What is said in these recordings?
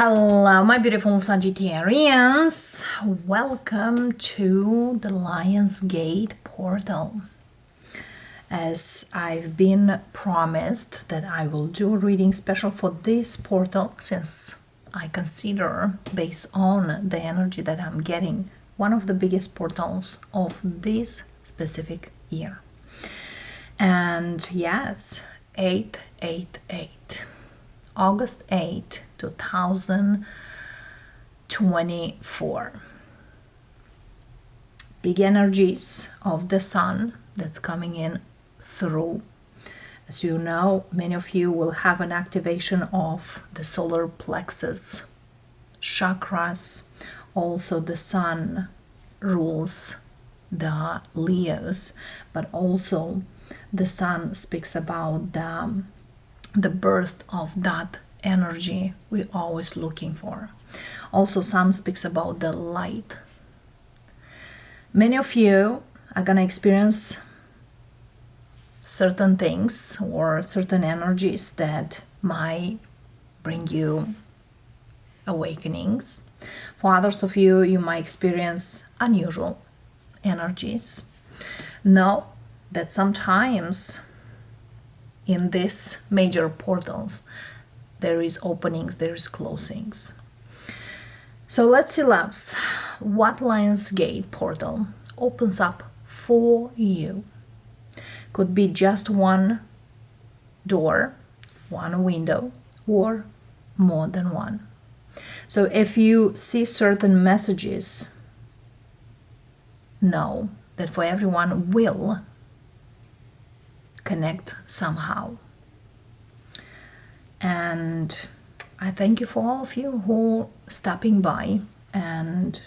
Hello, my beautiful Sagittarians. Welcome to the Lion's Gate portal. As I've been promised that I will do a reading special for this portal, since I consider, based on the energy that I'm getting, one of the biggest portals of this specific year. And yes, 888. August 8, 2024. Big energies of the sun that's coming in through. As you know, many of you will have an activation of the solar plexus chakras. Also, the sun rules the Leos, but also the sun speaks about the birth of that energy we're always looking for. Also, sun speaks about the light. Many of you are going to experience certain things or certain energies that might bring you awakenings. For others of you, you might experience unusual energies. Know that sometimes in these major portals, there is openings, there is closings. So let's see, loves, what Lion's Gate portal opens up for you. Could be just one door, one window, or more than one. So if you see certain messages, know that for everyone will connect somehow. And I thank you for all of you who stopping by and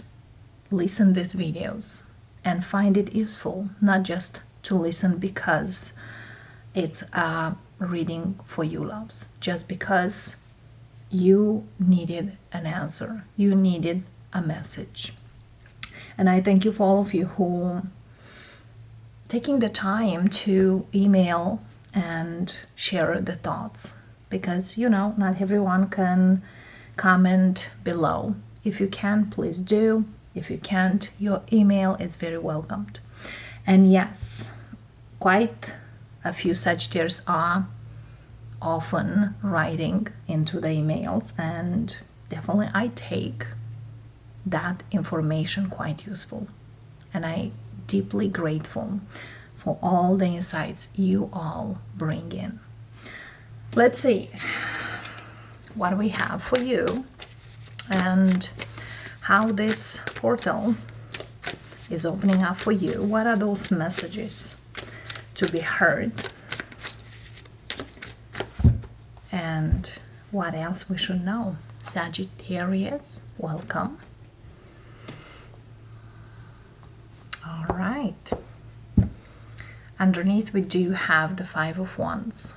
listen these videos and find it useful, not just to listen because it's a reading for you, loves, just because you needed an answer, you needed a message. And I thank you for all of you who taking the time to email and share the thoughts, because not everyone can comment below. If you can, please do. If you can't, your email is very welcomed. And yes, quite a few Sagittarius are often writing into the emails, and definitely I take that information quite useful, and I deeply grateful for all the insights you all bring in. Let's see what we have for you and how this portal is opening up for you. What are those messages to be heard? And what else we should know? Sagittarius, welcome. All right. Underneath we do have the Five of Wands.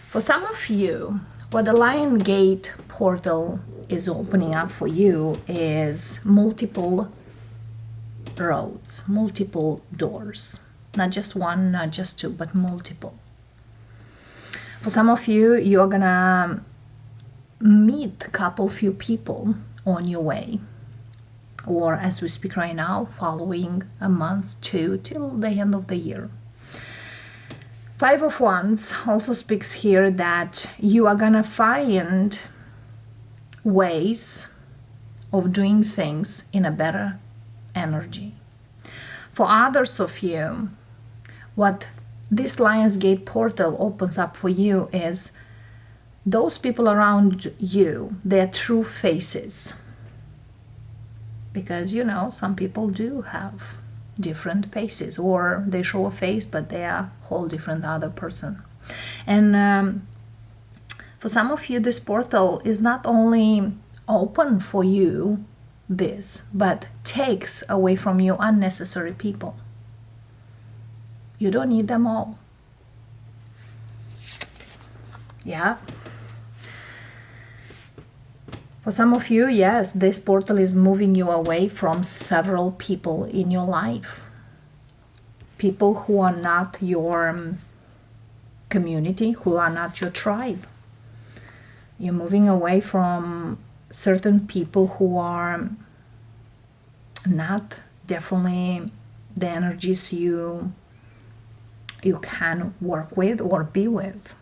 For some of you, what the Lion Gate portal is opening up for you is multiple roads, multiple doors. Not just one, not just two, but multiple. For some of you, you're gonna meet a few people on your way, or as we speak right now, following a month till the end of the year. Five of Wands also speaks here that you are gonna find ways of doing things in a better energy. For others of you, what this Lion's Gate portal opens up for you is those people around you, their true faces. Because some people do have different faces, or they show a face but they are a whole different other person. And for some of you, this portal is not only open for you but takes away from you unnecessary people. You don't need them all. Yeah. For some of you, yes, this portal is moving you away from several people in your life. People who are not your community, who are not your tribe. You're moving away from certain people who are not definitely the energies you can work with or be with.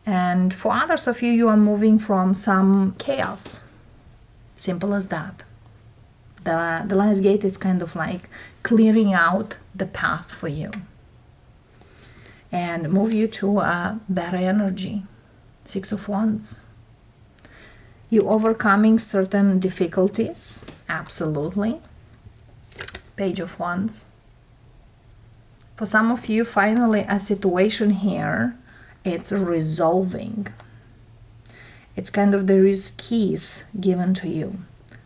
And for others of you, you are moving from some chaos. Simple as that. The Lion's Gate is kind of like clearing out the path for you and move you to a better energy. 6 of Wands. You overcoming certain difficulties, absolutely. Page of Wands. For some of you, finally a situation here, it's resolving. It's kind of there is keys given to you,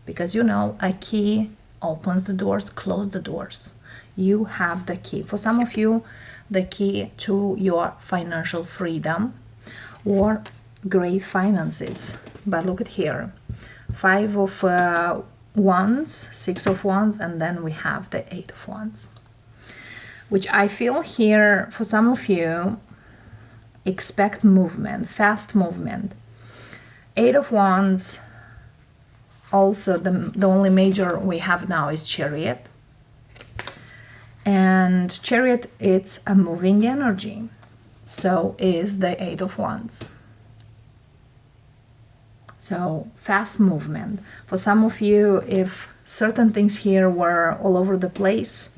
because you know a key opens the doors, close the doors. You have the key. For some of you, the key to your financial freedom or great finances. But look at here, 5 of Wands, 6 of Wands, and then we have the 8 of Wands, which I feel here for some of you, expect movement, fast movement. 8 of Wands, also the only major we have now is Chariot. And Chariot, it's a moving energy. So is the 8 of Wands. So fast movement. For some of you, if certain things here were all over the place,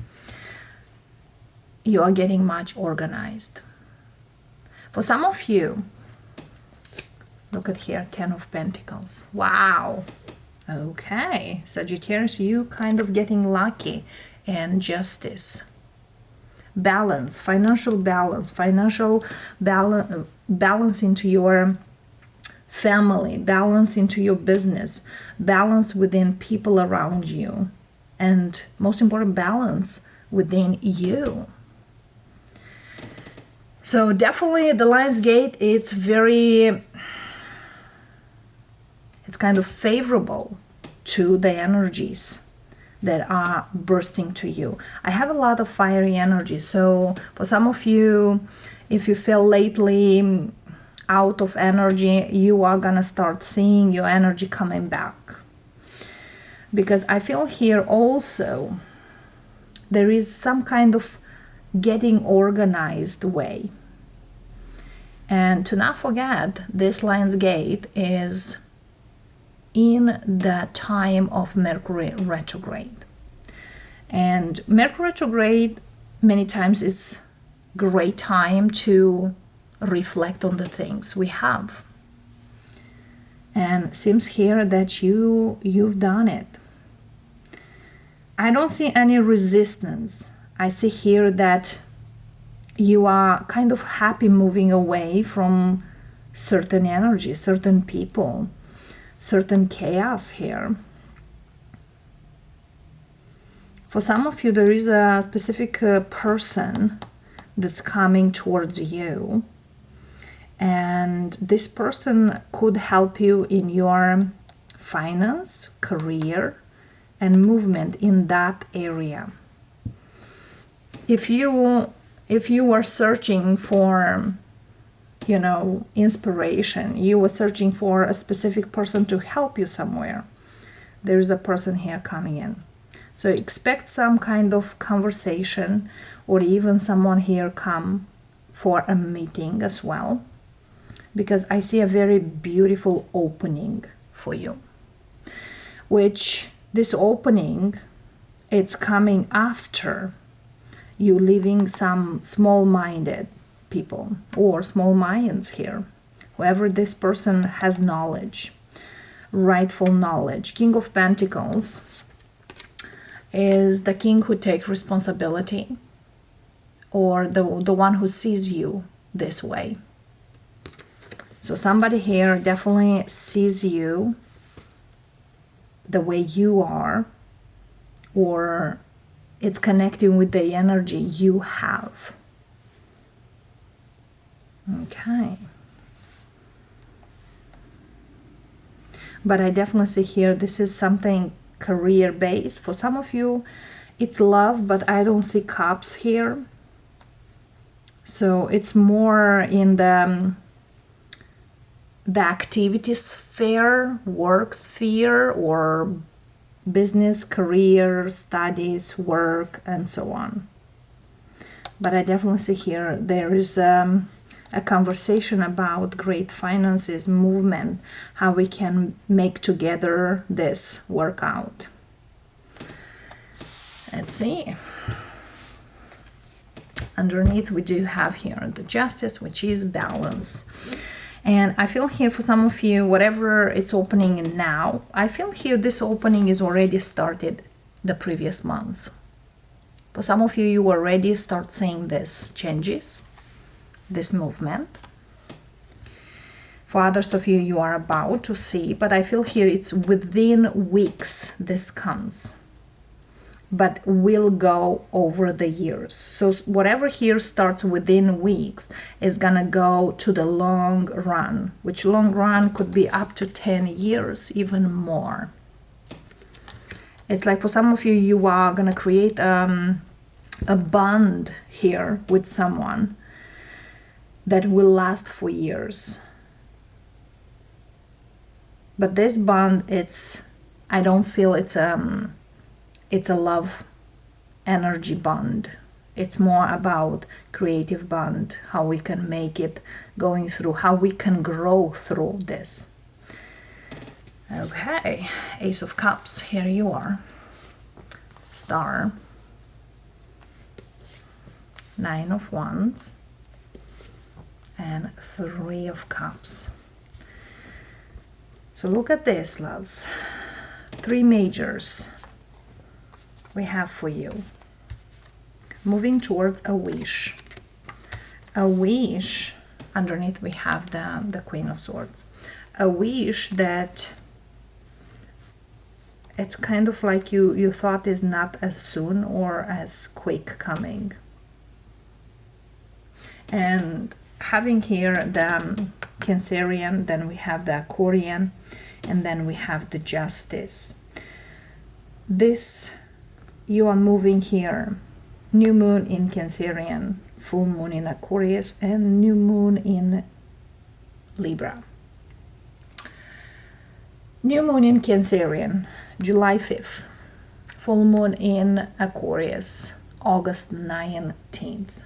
you are getting much organized. For some of you, look at here, 10 of Pentacles. Wow. Okay, Sagittarius, you kind of getting lucky. And justice. Balance, financial balance, balance into your family, balance into your business, balance within people around you, and most important, balance within you. So definitely the Lion's Gate, it's kind of favorable to the energies that are bursting to you. I have a lot of fiery energy, so for some of you, if you feel lately out of energy, you are gonna start seeing your energy coming back. Because I feel here also there is some kind of getting organized way. And to not forget, this Lion's Gate is in the time of Mercury retrograde. And Mercury retrograde many times is great time to reflect on the things we have. And it seems here that you've done it. I don't see any resistance. I see here that you are kind of happy moving away from certain energy, certain people, certain chaos here. For some of you, there is a specific person that's coming towards you, and this person could help you in your finance, career, and movement in that area. If you were searching for, you know, inspiration, you were searching for a specific person to help you somewhere, there is a person here coming in. So expect some kind of conversation, or even someone here come for a meeting as well, because I see a very beautiful opening for you, which this opening, it's coming after you leaving some small-minded people or small minds here. Whoever this person has knowledge, rightful knowledge. King of Pentacles is the king who takes responsibility, or the one who sees you this way. So somebody here definitely sees you the way you are, or it's connecting with the energy you have. Okay. But I definitely see here this is something career based. For some of you it's love, but I don't see cups here. So it's more in the the activity sphere, work sphere, or business, career, studies, work, and so on. But I definitely see here there is a conversation about great finances, movement, how we can make together this workout. Let's see. Underneath we do have here the Justice, which is balance. And I feel here for some of you, whatever it's opening now, I feel here this opening is already started the previous month. For some of you, you already start seeing this changes, this movement. For others of you, you are about to see, but I feel here it's within weeks this comes, but will go over the years. So whatever here starts within weeks is gonna go to the long run, which long run could be up to 10 years, even more. It's like for some of you, you are gonna create a bond here with someone that will last for years. But this bond, I don't feel it's a love energy bond. It's more about creative bond, how we can make it going through, how we can grow through this. Okay, Ace of Cups, here you are. Star. Nine of Wands. And Three of Cups. So look at this, loves. Three majors we have for you. Moving towards a wish. A wish, underneath we have the Queen of Swords. A wish that it's kind of like you thought is not as soon or as quick coming. And having here the Cancerian, then we have the Aquarian, and then we have the Justice. This, you are moving here. New moon in Cancerian, full moon in Aquarius, and new moon in Libra. New moon in Cancerian, July 5th. Full moon in Aquarius, August 19th.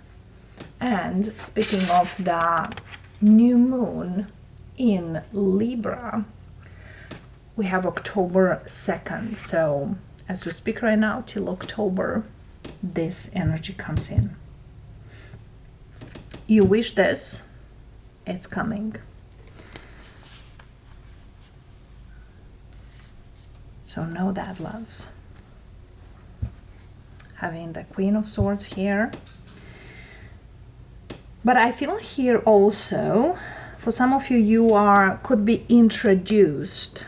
And speaking of the new moon in Libra, we have October 2nd. So as we speak right now, till October, this energy comes in. You wish this, it's coming. So know that, loves. Having the Queen of Swords here. But I feel here also, for some of you, you could be introduced,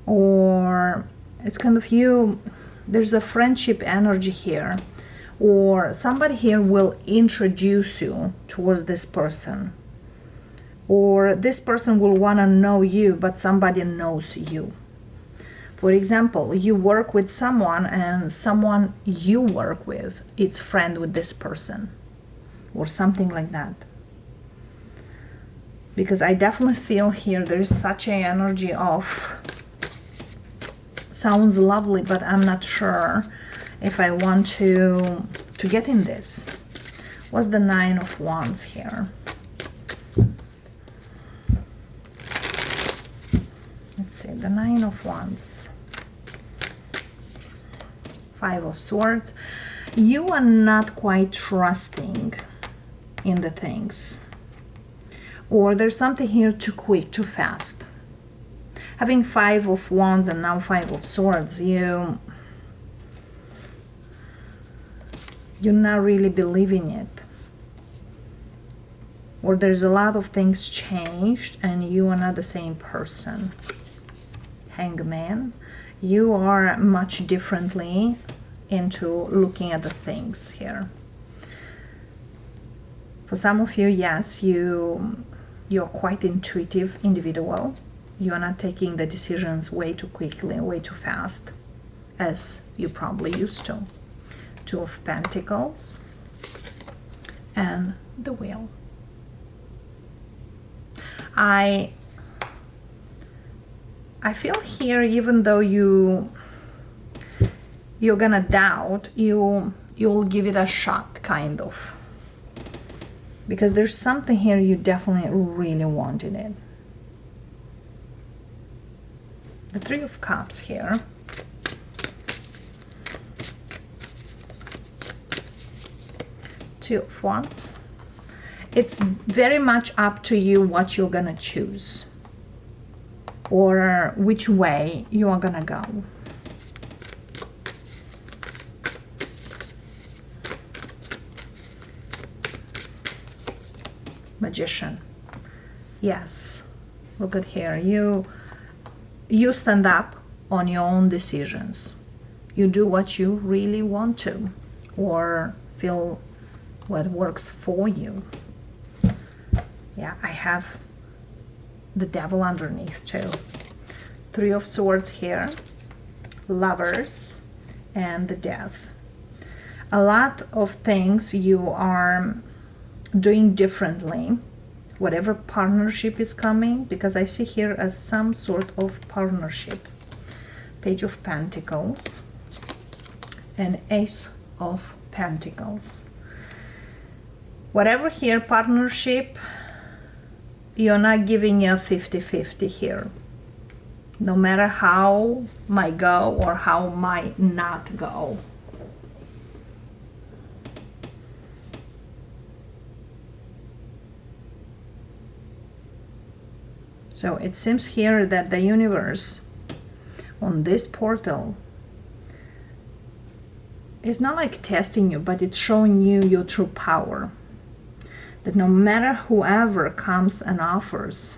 or it's kind of there's a friendship energy here, or somebody here will introduce you towards this person, or this person will want to know you, but somebody knows you. For example, you work with someone and someone you work with, it's friend with this person, or something like that. Because I definitely feel here there is such an energy of, sounds lovely, but I'm not sure if I want to get in this. What's the Nine of Wands here? Let's see, the Nine of Wands. Five of Swords. You are not quite trusting in the things, or there's something here too quick, too fast. Having Five of Wands and now Five of Swords, you're not really believing it, or there's a lot of things changed and you are not the same person. Hangman, you are much differently into looking at the things here. For some of you, yes, you're quite intuitive individual. You are not taking the decisions way too quickly, way too fast, as you probably used to. Two of Pentacles and the Wheel. I feel here, even though you're gonna doubt, you'll give it a shot, kind of, because there's something here you definitely really wanted it. The Three of Cups here. Two of Wands. It's very much up to you what you're gonna choose, or which way you are gonna go. Magician. Yes, look at here. You stand up on your own decisions. You do what you really want to, or feel what works for you. Yeah, I have the Devil underneath too. Three of Swords here, Lovers, and the Death. A lot of things you are doing differently, whatever partnership is coming, because I see here as some sort of partnership. Page of Pentacles and Ace of Pentacles. Whatever here, partnership, you're not giving a 50-50 here. No matter how might go or how might not go. So it seems here that the universe on this portal is not like testing you, but it's showing you your true power. That no matter whoever comes and offers,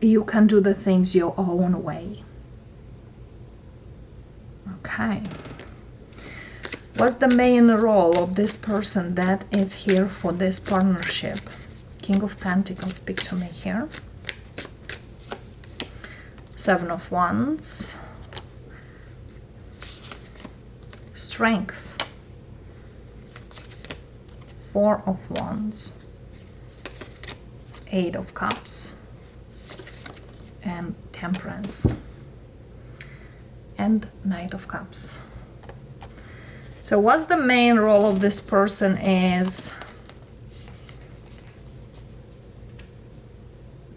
you can do the things your own way. Okay. What's the main role of this person that is here for this partnership? King of Pentacles, speak to me here. Seven of Wands. Strength. Four of Wands. Eight of Cups. And Temperance. And Knight of Cups. So what's the main role of this person is...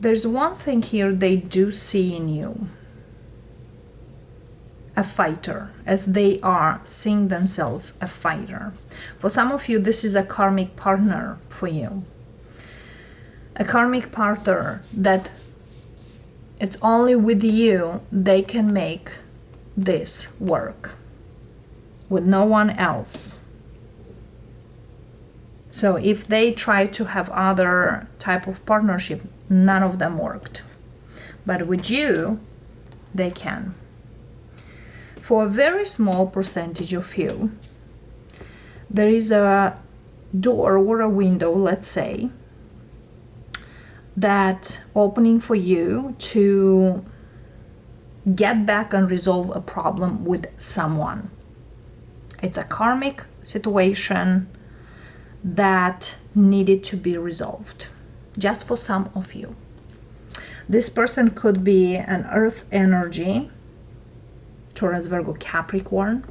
There's one thing here they do see in you. A fighter, as they are seeing themselves a fighter. For some of you, this is a karmic partner for you. A karmic partner that it's only with you they can make this work. With no one else. So if they try to have other type of partnership, none of them worked. But with you, they can. For a very small percentage of you, there is a door or a window, let's say, that opening for you to get back and resolve a problem with someone. It's a karmic situation that needed to be resolved, just for some of you. This person could be an earth energy, Taurus, Virgo, Capricorn.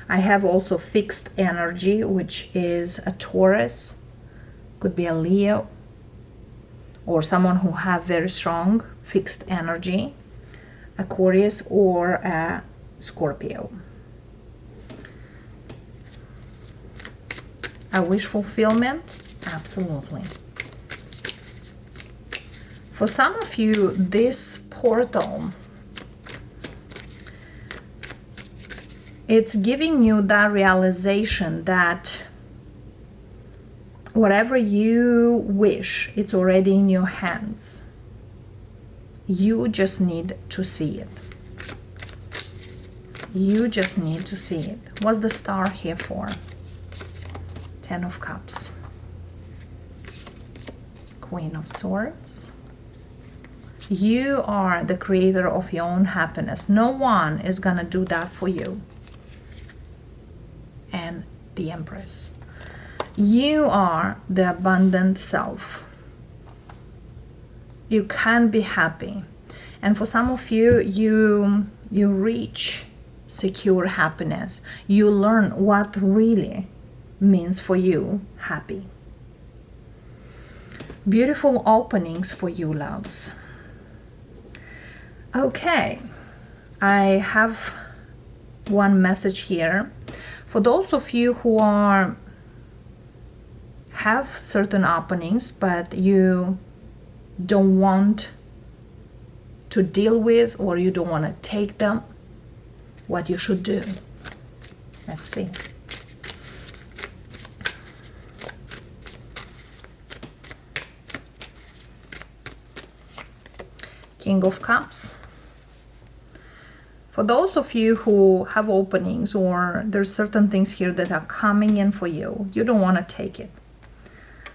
I have also fixed energy, which is a Taurus, could be a Leo, or someone who have very strong fixed energy, Aquarius or a Scorpio. A wish fulfillment? Absolutely. For some of you, this portal, it's giving you that realization that whatever you wish, it's already in your hands. You just need to see it. You just need to see it. What's the star here for? Ten of Cups. Queen of Swords. You are the creator of your own happiness. No one is gonna do that for you. And the Empress. You are the abundant self. You can be happy. And for some of you, you reach secure happiness. You learn what really means for you happy. Beautiful openings for you, loves. Okay, I have one message here. For those of you who have certain openings, but you don't want to deal with, or you don't want to take them, what you should do. Let's see. King of Cups. For those of you who have openings, or there's certain things here that are coming in for you, you don't want to take it.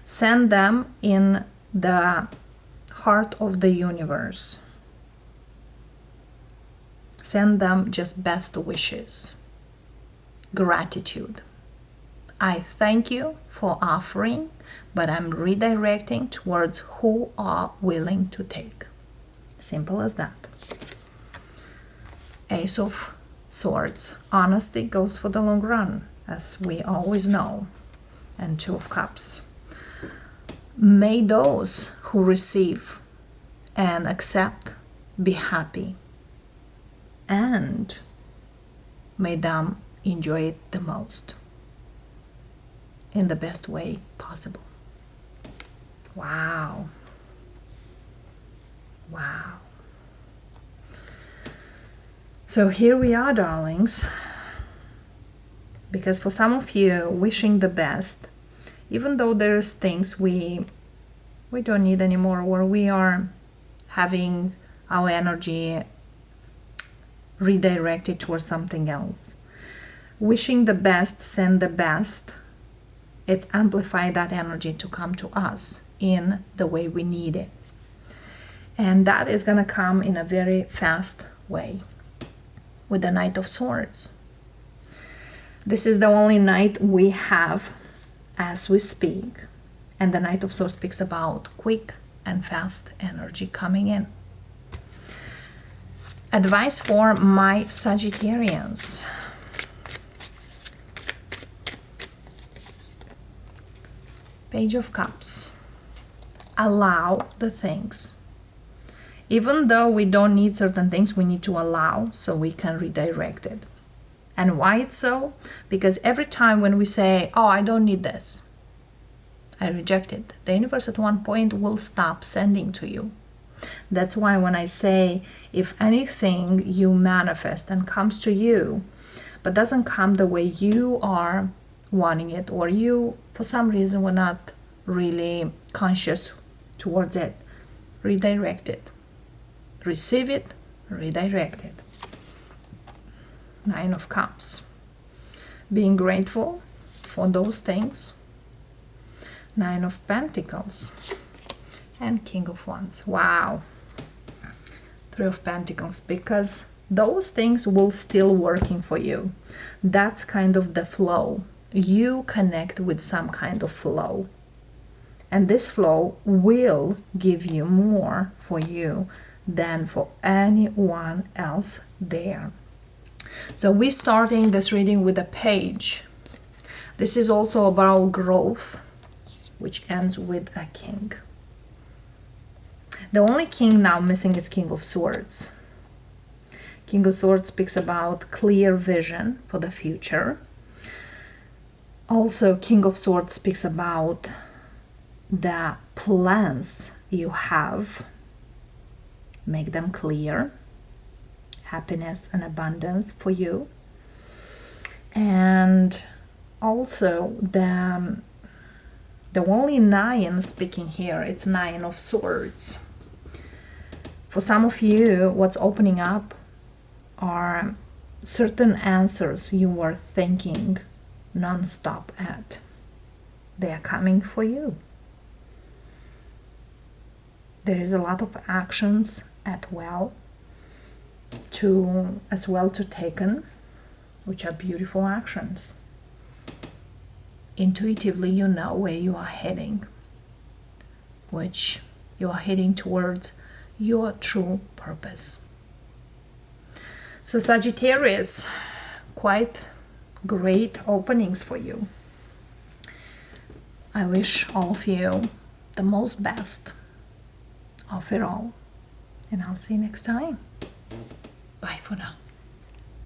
Send them in the heart of the universe. Send them just best wishes. Gratitude. I thank you for offering, but I'm redirecting towards who are willing to take. Simple as that. Ace of Swords. Honesty goes for the long run, as we always know. And Two of Cups. May those who receive and accept be happy, and may them enjoy it the most in the best way possible. Wow. Wow. So here we are, darlings, because for some of you, wishing the best, even though there's things we don't need anymore, or we are having our energy redirected towards something else. Wishing the best, send the best, it amplifies that energy to come to us in the way we need it. And that is going to come in a very fast way with the Knight of Swords. This is the only knight we have as we speak. And the Knight of Swords speaks about quick and fast energy coming in. Advice for my Sagittarians. Page of Cups. Allow the things. Even though we don't need certain things, we need to allow so we can redirect it. And why it's so? Because every time when we say, oh, I don't need this, I reject it, the universe at one point will stop sending to you. That's why when I say, if anything you manifest and comes to you, but doesn't come the way you are wanting it, or you, for some reason, were not really conscious towards it, redirect it. Receive it, redirect it. Nine of Cups. Being grateful for those things. Nine of Pentacles. And King of Wands. Wow. Three of Pentacles. Because those things will still working for you. That's kind of the flow. You connect with some kind of flow. And this flow will give you more for you than for anyone else there. So we're starting this reading with a page. This is also about growth, which ends with a king. The only king now missing is King of Swords. King of Swords speaks about clear vision for the future. Also, King of Swords speaks about the plans you have. Make them clear. Happiness and abundance for you. And also the only nine speaking here, it's Nine of Swords. For some of you, what's opening up are certain answers you were thinking non-stop at. They are coming for you. There is a lot of actions as well to taken, which are beautiful actions. Intuitively, you know where you are heading, which you are heading towards your true purpose. So Sagittarius, quite great openings for you. I wish all of you the most best of it all. And I'll see you next time. Bye for now.